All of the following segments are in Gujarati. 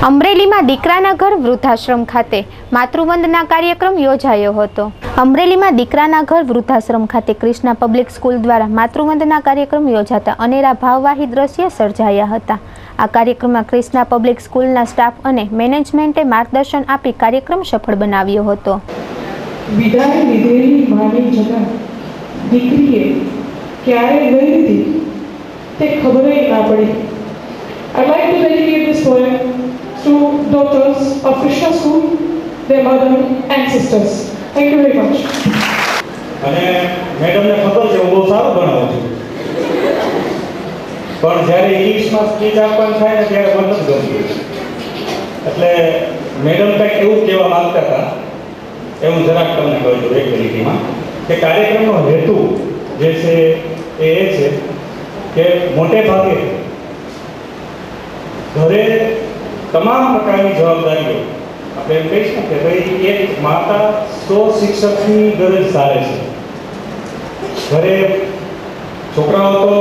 અમરેલીમાં દીકરાના ઘર વૃદ્ધાશ્રમ ખાતે માતૃવંદના કાર્યક્રમ યોજાયો હતો। અમરેલીમાં દીકરાના ઘર વૃદ્ધાશ્રમ ખાતે ક્રિષ્ના પબ્લિક સ્કૂલ દ્વારા માતૃવંદના કાર્યક્રમ યોજાતા અનેરા ભાવવાહી દ્રશ્ય સર્જાયા હતા। આ કાર્યક્રમમાં ક્રિષ્ના પબ્લિક સ્કૂલના સ્ટાફ અને મેનેજમેન્ટે માર્ગદર્શન આપી કાર્યક્રમ સફળ બનાવ્યો હતો। વિદાય લીધેલી માની જગા દીકરીએ ક્યારે ગઈ હતી તે ખબર ના પડી। I'd like to dedicate this poem to daughters of Krishna School, their mother and sisters. Thank you very much. અને મેડમને ખબર છે હું બહુ સારું ભણાવું છું, પણ જ્યારે ઇંગ્લિશમાં સ્પીચ આપવાનું થાય ને ત્યારે મને નથી ગમતું, એટલે મેડમ કંઈક એવું કહેવા માંગતા હતા એ હું જરાક તમને કહું છું એક મિનિટમાં કે કાર્યક્રમનો હેતુ જે છે એ છે કે મોટે ભાગે ઘરે તમામ પ્રકારની જવાબદારીઓ આપણે એમ કહીશું કે ભાઈ એક માતા 100 શિક્ષકની ગરજ સારે છે। ઘરે છોકરાઓ તો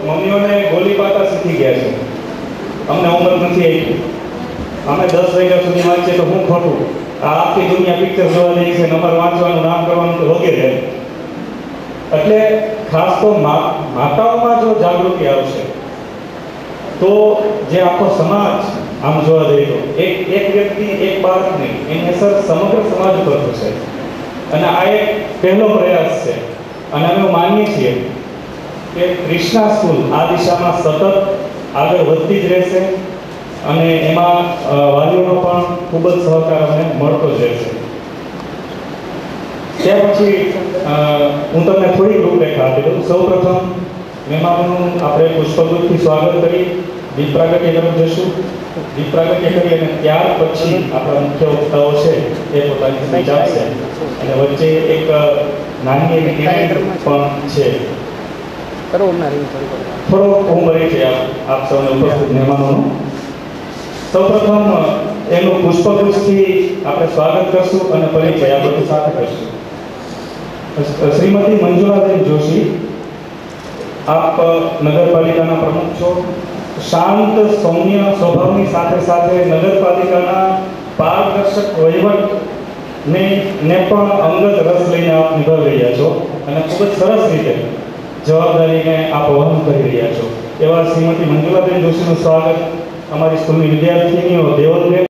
મમ્મીઓને ગોલી પાતા શીખી ગયા છે, અમને ઉંમર નથી આવી, અમે 10 વાગ્યા સુધી વાંચીએ તો હું ખોટું, આ આખી દુનિયા પિક્ચર જોવા જઈ છે, નંબર વાંચવાનું નામ કરવાનું તો વગેરે। એટલે ખાસ તો માતાઓમાં જો જાગૃતિ આવશે તો જે આખો સમાજ આમ જોવા જઈએ તો એક વ્યક્તિ એક બાળક નહીં, એની અસર સમગ્ર સમાજ પર થશે અને આ એક પહેલો પ્રયાસ છે। અને અમે માનીએ છીએ કે ક્રિષ્ના સ્કૂલ આ દિશામાં સતત આગળ વધતી જ રહેશે અને એમાં વાલીઓનો પણ ખૂબ જ સહકાર અમને મળતો જ રહેશે। ત્યાર પછી હું તમને થોડી રૂપરેખા આપી દઉં। સૌપ્રથમ મહેમાનોનું આપણે પુષ્પગુચ્છથી સ્વાગત કરી દીપ પ્રાગટ્ય તરફ જશું। દીપ પ્રાગટ્ય કરી અને ત્યાર પછી આપણા મુખ્ય વક્તાઓ છે એ પોતાની સ્પીચ આપશે અને વચ્ચે એક નાની એવી ઇવેન્ટ પણ છે। થોડો ઉંમરે છે આપ સૌને ઉપસ્થિત મહેમાનોનું। સૌપ્રથમ એનું પુષ્પગુચ્છથી આપણે સ્વાગત કરશું અને પરિચય આ બધું સાથે કરશું। શ્રીમતી મંજુલાબેન જોશી, આપ નગરપાલિકાના પ્રમુખ છો। શાંત સૌમ્ય સ્વભાવની સાથે સાથે નગરપાલિકાના પારદર્શક વહીવટને પણ અંગત રસ લઈને આપ નિભાવી રહ્યા છો અને ખૂબ જ સરસ રીતે જવાબદારીને આપ વહન કરી રહ્યા છો। એવા શ્રીમતી મંજુલાબેન જોશીનું સ્વાગત અમારી સ્કૂલની વિદ્યાર્થીનીઓ દેવલબેન